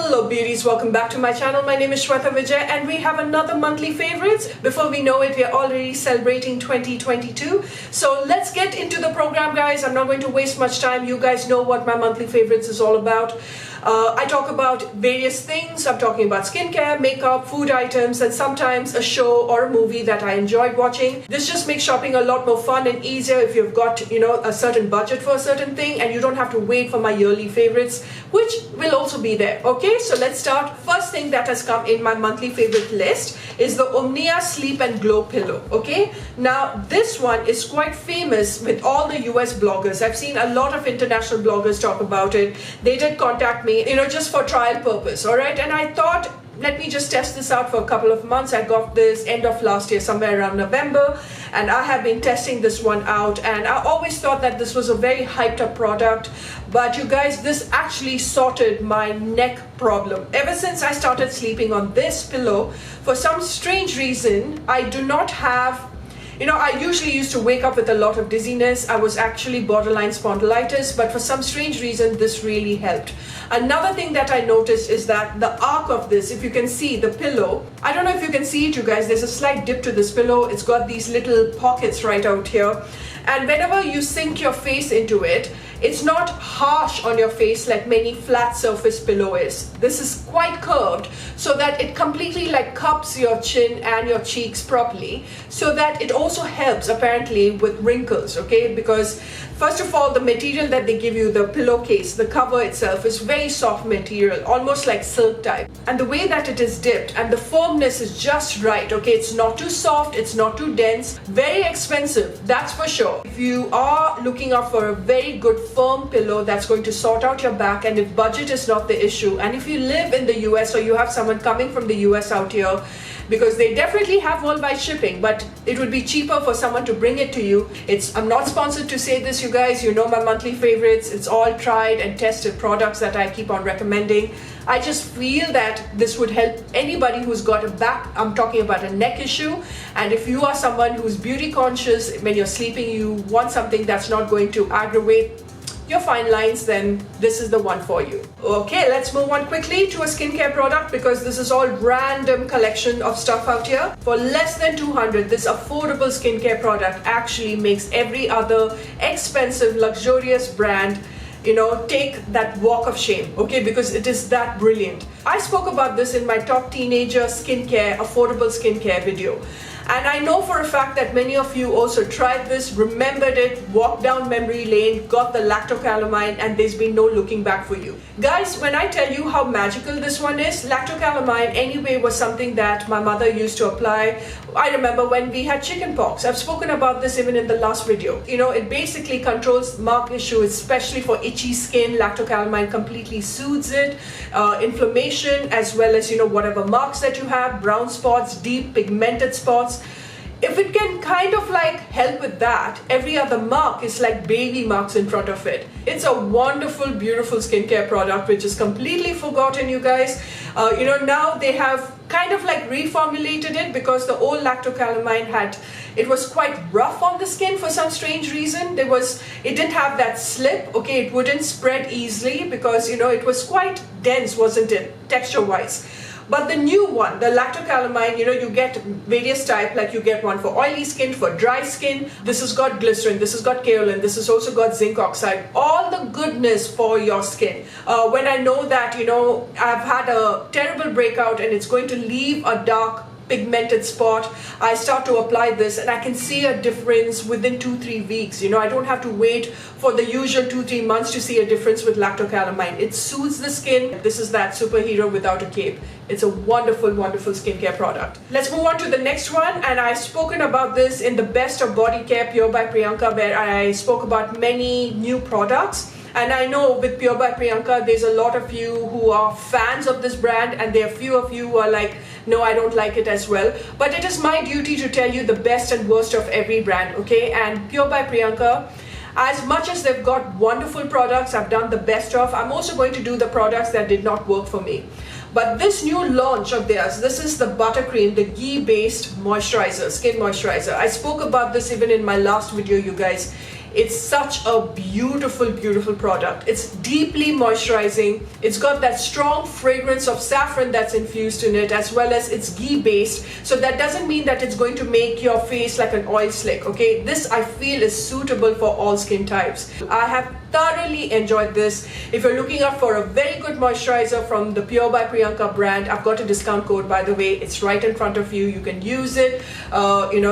Hello beauties, welcome back to my channel. My name is Shweta Vijay and we have another monthly favorites. Before we know it, we are already celebrating 2022. So let's get into the program, guys. I'm not going to waste much time. You guys know what my monthly favorites is all about. I talk about various things. I'm talking about skincare, makeup, food items, and sometimes a show or a movie that I enjoyed watching. This just makes shopping a lot more fun and easier if you've got, a certain budget for a certain thing and you don't have to wait for my yearly favorites, which will also be there. Okay, so let's start. First thing that has come in my monthly favorite list is the Omnia Sleep and Glow Pillow. Okay, now this one is quite famous with all the US bloggers. I've seen a lot of international bloggers talk about it. They did contact me, just for trial purpose. All right, and I thought, let me just test this out for a couple of months. I got this end of last year, somewhere around November, and I have been testing this one out, and I always thought that this was a very hyped up product, but you guys, this actually sorted my neck problem. Ever since I started sleeping on this pillow, for some strange reason, I do not have, I usually used to wake up with a lot of dizziness. I was actually borderline spondylitis, but for some strange reason, this really helped. Another thing that I noticed is that the arc of this, if you can see the pillow, I don't know if you can see it, you guys, there's a slight dip to this pillow. It's got these little pockets right out here. And whenever you sink your face into it, it's not harsh on your face like many flat surface pillow is. This is quite curved so that it completely cups your chin and your cheeks properly, so that it also helps apparently with wrinkles, okay? Because first of all, the material that they give you, the pillowcase, the cover itself is very soft material, almost like silk type. And the way that it is dipped and the firmness is just right, okay? It's not too soft, it's not too dense, very expensive, that's for sure. If you are looking out for a very good firm pillow that's going to sort out your back, and if budget is not the issue, and if you live in the US or you have someone coming from the US out here, because they definitely have worldwide shipping, but it would be cheaper for someone to bring it to you. I'm not sponsored to say this, you guys, you know my monthly favorites. It's all tried and tested products that I keep on recommending. I just feel that this would help anybody who's got a back, I'm talking about a neck issue, and if you are someone who's beauty conscious, when you're sleeping, you want something that's not going to aggravate your fine lines, then this is the one for you. Okay, let's move on quickly to a skincare product, because this is all random collection of stuff out here. For less than 200, this affordable skincare product actually makes every other expensive, luxurious brand take that walk of shame, okay, because it is that brilliant. I spoke about this in my top teenager skincare, affordable skincare video. And I know for a fact that many of you also tried this, remembered it, walked down memory lane, got the Lacto Calamine, and there's been no looking back for you. Guys, when I tell you how magical this one is, Lacto Calamine anyway was something that my mother used to apply. I remember when we had chickenpox. I've spoken about this even in the last video. It basically controls mark issue, especially for itchy skin. Lacto Calamine completely soothes it, inflammation, as well as, whatever marks that you have, brown spots, deep pigmented spots. If it can kind of help with that, every other mark is like baby marks in front of it. It's a wonderful, beautiful skincare product which is completely forgotten, you guys. Now they have kind of reformulated it, because the old Lacto Calamine it was quite rough on the skin for some strange reason. It didn't have that slip, okay, it wouldn't spread easily because, it was quite dense, wasn't it, texture-wise. But the new one, the Lacto Calamine, you get various type, you get one for oily skin, for dry skin. This has got glycerin, this has got kaolin, this has also got zinc oxide, all the goodness for your skin. When I know that, I've had a terrible breakout and it's going to leave a dark pigmented spot, I start to apply this and I can see a difference within 2-3 weeks. I don't have to wait for the usual 2-3 months to see a difference with Lacto Calamine. It soothes the skin. This is that superhero without a cape. It's a wonderful, wonderful skincare product. Let's move on to the next one, and I've spoken about this in the Best of Body Care Pure by Priyanka, where I spoke about many new products. And I know with Pure by Priyanka, there's a lot of you who are fans of this brand, and there are few of you who are like, no, I don't like it as well. But it is my duty to tell you the best and worst of every brand, okay? And Pure by Priyanka, as much as they've got wonderful products, I've done the best of, I'm also going to do the products that did not work for me. But this new launch of theirs, this is the buttercream, the ghee-based moisturizer, skin moisturizer. I spoke about this even in my last video, you guys. It's such a beautiful, beautiful product. It's deeply moisturizing. It's got that strong fragrance of saffron that's infused in it, as well as it's ghee based. So that doesn't mean that it's going to make your face like an oil slick, okay? This I feel is suitable for all skin types. I have thoroughly enjoyed this. If you're looking out for a very good moisturizer from the Pure by Priyanka brand, I've got a discount code, by the way. It's right in front of you. You can use it,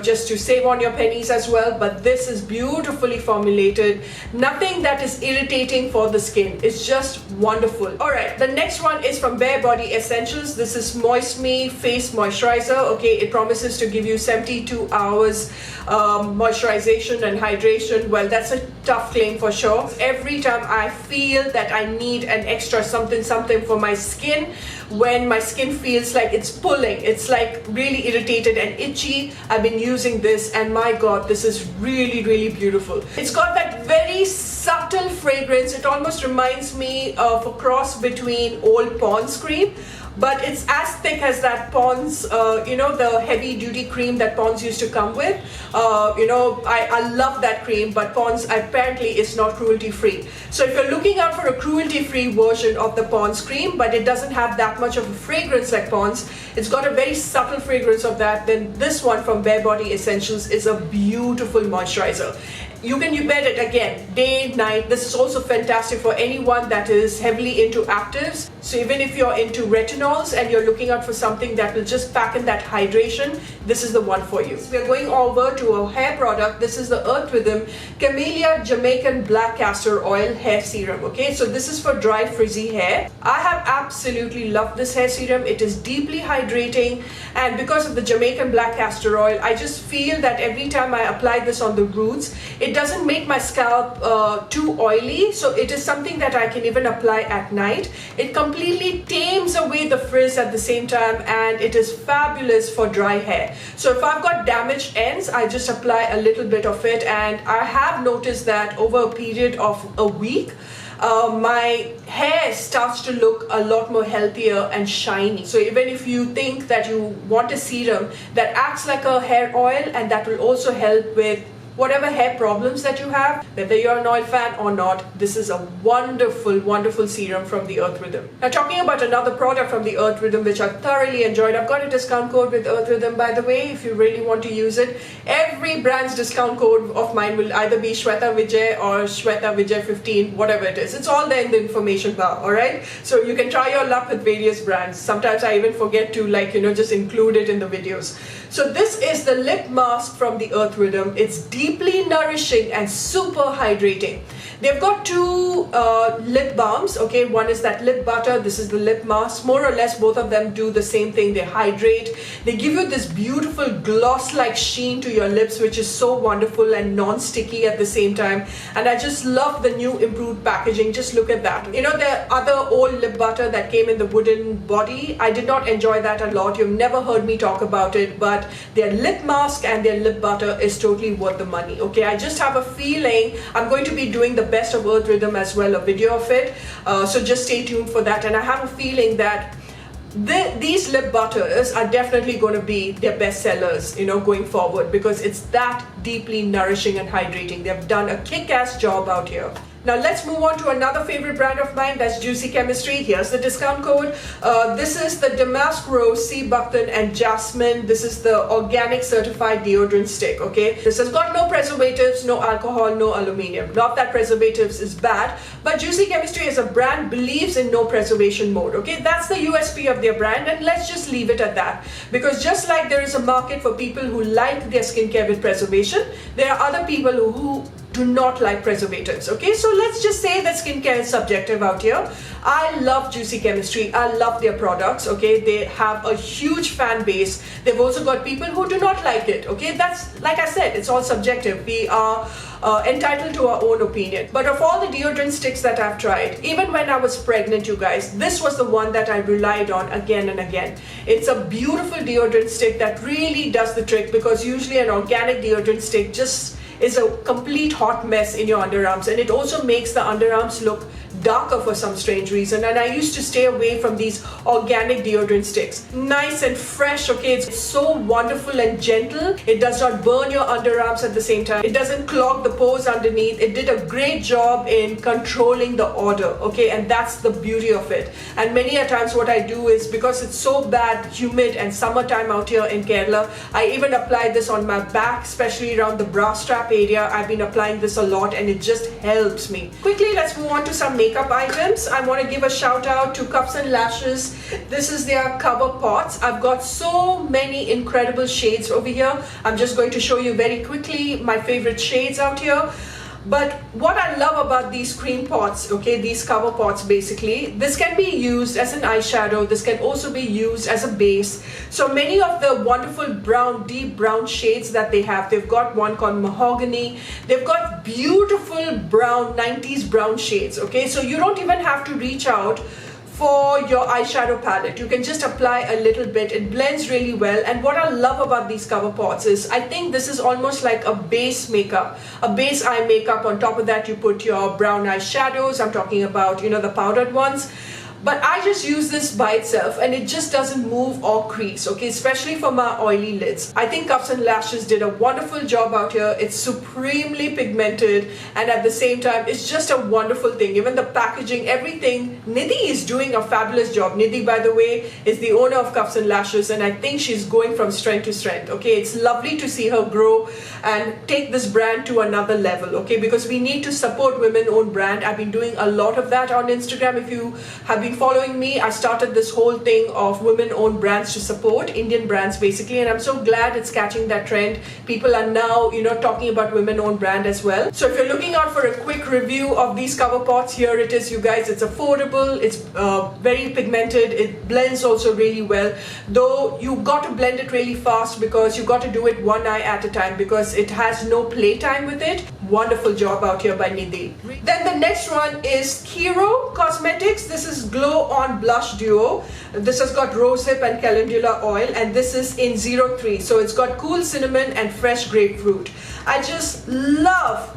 just to save on your pennies as well. But this is beautifully formulated. Nothing that is irritating for the skin. It's just wonderful. All right, the next one is from Bare Body Essentials. This is Moist Me Face Moisturizer. Okay, it promises to give you 72 hours moisturization and hydration. Well, that's a tough claim for sure. Every time I feel that I need an extra something for my skin, when my skin feels like it's pulling, it's like really irritated and itchy, I've been using this, and my god, this is really, really beautiful. It's got that very subtle fragrance. It almost reminds me of a cross between old Pond's cream, but it's as thick as that Pond's, the heavy duty cream that Pond's used to come with. I love that cream, but Pond's apparently is not cruelty free. So if you're looking out for a cruelty free version of the Pond's cream, but it doesn't have that much of a fragrance like Pond's, it's got a very subtle fragrance of that, then this one from Bare Body Essentials is a beautiful moisturizer. You can wear it again, day, night. This is also fantastic for anyone that is heavily into actives. So even if you're into retinols and you're looking out for something that will just pack in that hydration, this is the one for you. So we're going over to a hair product. This is the Earth Rhythm Camellia Jamaican Black Castor Oil Hair Serum. Okay, so this is for dry, frizzy hair. I have absolutely loved this hair serum. It is deeply hydrating, and because of the Jamaican Black Castor Oil, I just feel that every time I apply this on the roots, it doesn't make my scalp too oily. So it is something that I can even apply at night. It completely tames away the frizz at the same time, and it is fabulous for dry hair. So if I've got damaged ends, I just apply a little bit of it, and I have noticed that over a period of a week, my hair starts to look a lot more healthier and shiny. So even if you think that you want a serum that acts like a hair oil and that will also help with whatever hair problems that you have, whether you're an oil fan or not, this is a wonderful, wonderful serum from the Earth Rhythm. Now talking about another product from the Earth Rhythm which I thoroughly enjoyed, I've got a discount code with Earth Rhythm, by the way, if you really want to use it. Every brand's discount code of mine will either be Shweta Vijay or Shweta Vijay 15, whatever it is. It's all there in the information bar, alright? So you can try your luck with various brands. Sometimes I even forget to just include it in the videos. So this is the lip mask from the Earth Rhythm. It's deeply nourishing and super hydrating. They've got two lip balms, okay? One is that lip butter, this is the lip mask. More or less both of them do the same thing. They hydrate. They give you this beautiful gloss-like sheen to your lips, which is so wonderful and non-sticky at the same time. And I just love the new improved packaging. Just look at that. You know, the other old lip butter that came in the wooden body, I did not enjoy that a lot. You've never heard me talk about it, but their lip mask and their lip butter is totally worth the money, okay? I just have a feeling I'm going to be doing the best of Earth Rhythm as well, a video of it, so just stay tuned for that. And I have a feeling that these lip butters are definitely going to be their best sellers, going forward, because it's that deeply nourishing and hydrating. They've done a kick-ass job out here. Now let's move on to another favorite brand of mine, that's Juicy Chemistry. Here's the discount code. This is the Damask Rose, Sea Buckthorn and Jasmine. This is the organic certified deodorant stick, okay? This has got no preservatives, no alcohol, no aluminium. Not that preservatives is bad, but Juicy Chemistry as a brand believes in no preservation mode, okay? That's the USP of their brand, and let's just leave it at that. Because just like there is a market for people who like their skincare with preservation, there are other people who do not like preservatives, okay? So let's just say that skincare is subjective out here. I love Juicy Chemistry. I love their products, okay? They have a huge fan base. They've also got people who do not like it, okay? That's, like I said, it's all subjective. We are entitled to our own opinion. But of all the deodorant sticks that I've tried, even when I was pregnant, you guys, this was the one that I relied on again and again. It's a beautiful deodorant stick that really does the trick, because usually an organic deodorant stick just is a complete hot mess in your underarms, and it also makes the underarms look darker for some strange reason, and I used to stay away from these organic deodorant sticks. Nice and fresh, okay? It's so wonderful and gentle. It does not burn your underarms at the same time. It doesn't clog the pores underneath. It did a great job in controlling the odor, okay? And that's the beauty of it. And many a times what I do is, because it's so bad, humid and summertime out here in Kerala, I even apply this on my back, especially around the bra strap area. I've been applying this a lot and it just helps me. Quickly, let's move on to some makeup items. I want to give a shout out to Cups and Lashes. This is their cover pots. I've got so many incredible shades over here. I'm just going to show you very quickly my favorite shades out here. But what I love about these cream pots, okay, these cover pots basically, this can be used as an eyeshadow. This can also be used as a base. So many of the wonderful brown, deep brown shades that they have, they've got one called Mahogany. They've got beautiful brown, 90s brown shades, okay? So you don't even have to reach out for your eyeshadow palette. You can just apply a little bit. It blends really well. And what I love about these cover pots is, I think this is almost like a base makeup, a base eye makeup. On top of that, you put your brown eyeshadows. I'm talking about, you know, the powdered ones. But I just use this by itself and it just doesn't move or crease, okay, especially for my oily lids. I think Cups and Lashes did a wonderful job out here. It's supremely pigmented and at the same time, it's just a wonderful thing. Even the packaging, everything. Nidhi is doing a fabulous job. Nidhi, by the way, is the owner of Cups and Lashes, and I think she's going from strength to strength, okay. It's lovely to see her grow and take this brand to another level, okay, because we need to support women-owned brand. I've been doing a lot of that on Instagram. If you have been following me, I started this whole thing of women-owned brands to support Indian brands basically, and I'm so glad it's catching that trend. People are now, you know, talking about women-owned brand as well. So if you're looking out for a quick review of these cover pots, here it is, you guys. It's affordable, it's very pigmented, it blends also really well, though you got to blend it really fast because you got to do it one eye at a time because it has no playtime with it. Wonderful job out here by Nidhi. Then the next one is KiRo Cosmetics. This is Glow On Blush Duo. This has got rosehip and calendula oil, and this is in 03. So it's got cool cinnamon and fresh grapefruit. I just love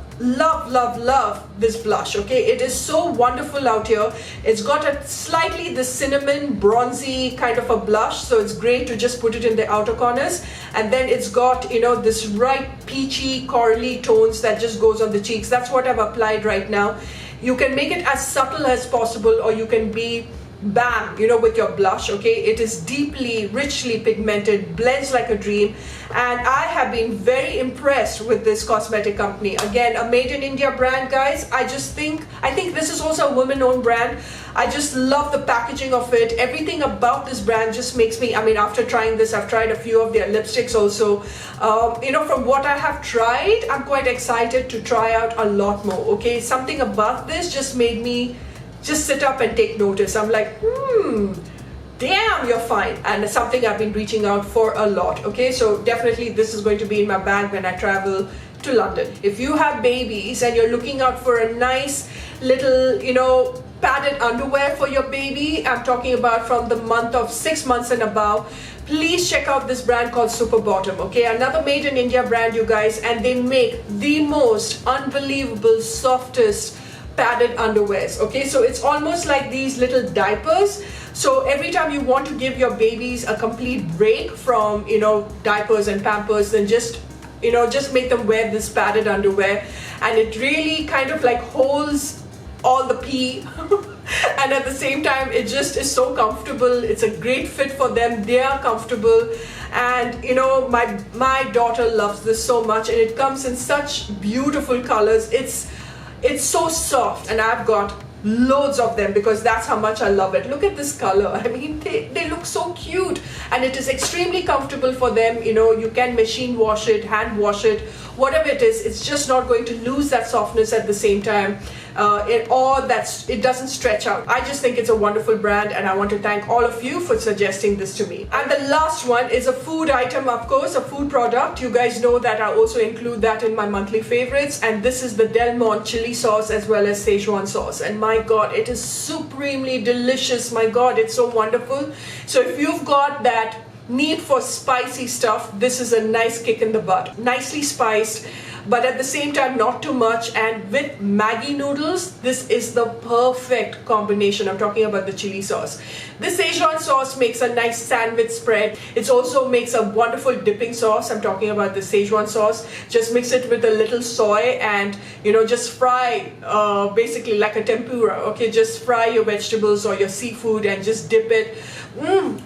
this blush, okay. It is so wonderful out here. It's got a slightly the cinnamon bronzy kind of a blush, so it's great to just put it in the outer corners. And then it's got, you know, this right peachy corally tones that just goes on the cheeks. That's what I've applied right now. You can make it as subtle as possible, or you can be bam, you know, with your blush, okay. It is deeply, richly pigmented, blends like a dream, and I have been very impressed with this cosmetic company. Again, a made in India brand, guys. I think this is also a woman-owned brand. I just love the packaging of it. Everything about this brand just makes me, I mean, after trying this, I've tried a few of their lipsticks also. You know, from what I have tried, I'm quite excited to try out a lot more, okay. Something about this just made me just sit up and take notice. I'm like, damn, you're fine. And it's something I've been reaching out for a lot, okay. So definitely this is going to be in my bag when I travel to London. If you have babies and you're looking out for a nice little, you know, padded underwear for your baby, I'm talking about from the month of 6 months and above, please check out this brand called Super Bottom, okay. Another made in India brand, you guys, and they make the most unbelievable, softest padded underwears, okay. So it's almost like these little diapers. So every time you want to give your babies a complete break from, you know, diapers and Pampers, then just, you know, just make them wear this padded underwear, and it really kind of like holds all the pee and at the same time it just is so comfortable. It's a great fit for them. They are comfortable, and you know, my daughter loves this so much, and it comes in such beautiful colors. It's so soft, and I've got loads of them because that's how much I love it. Look at this color. I mean, they look so cute, and it is extremely comfortable for them. You know, you can machine wash it, hand wash it, whatever it is. It's just not going to lose that softness at the same time. It doesn't stretch out. I just think it's a wonderful brand, and I want to thank all of you for suggesting this to me. And the last one is a food item, of course, a food product. You guys know that I also include that in my monthly favorites, and this is the Del Monte chili sauce as well as Szechuan sauce, and my god, it is supremely delicious. My god, it's so wonderful. So if you've got that need for spicy stuff, this is a nice kick in the butt. Nicely spiced. but at the same time not too much. And with Maggi noodles, this is the perfect combination. I'm talking about the chili sauce. This Szechuan sauce makes a nice sandwich spread. It also makes a wonderful dipping sauce. I'm talking about the Szechuan sauce. Just mix it with a little soy and, you know, just fry basically like a tempura. Okay, just fry your vegetables or your seafood and just dip it.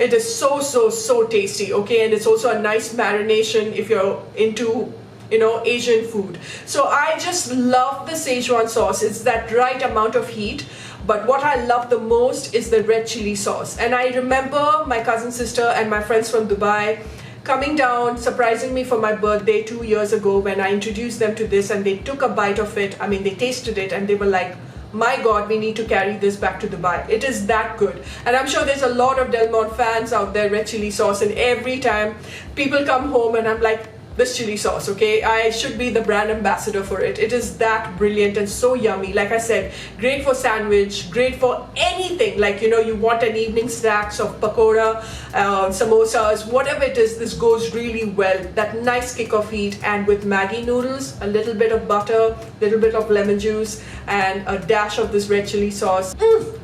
It is so tasty. Okay, and it's also a nice marination if you're into, you know, Asian food. So I just love the Szechuan sauce. It's that right amount of heat. But what I love the most is the red chili sauce. And I remember my cousin sister and my friends from Dubai coming down, surprising me for my birthday 2 years ago when I introduced them to this, and they took a bite of it. I mean, they tasted it and they were like, my God, we need to carry this back to Dubai. It is that good. And I'm sure there's a lot of Del Monte fans out there, red chili sauce. And every time people come home and I'm like, this chili sauce, okay, I should be the brand ambassador for it. It is that brilliant and so yummy. Like I said, great for sandwich, great for anything. Like, you know, you want an evening snacks of pakoda, samosas, whatever it is, this goes really well. That nice kick of heat, and with Maggi noodles, a little bit of butter, little bit of lemon juice, and a dash of this red chili sauce.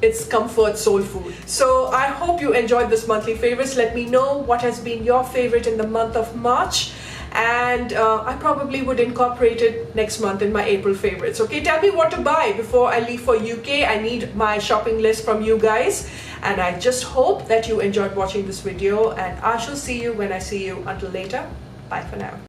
It's comfort soul food. So I hope you enjoyed this monthly favorites. Let me know what has been your favorite in the month of March. And I probably would incorporate it next month in my April favorites. Okay, tell me what to buy before I leave for UK. I need my shopping list from you guys. And I just hope that you enjoyed watching this video, and I shall see you when I see you. Until later, bye for now.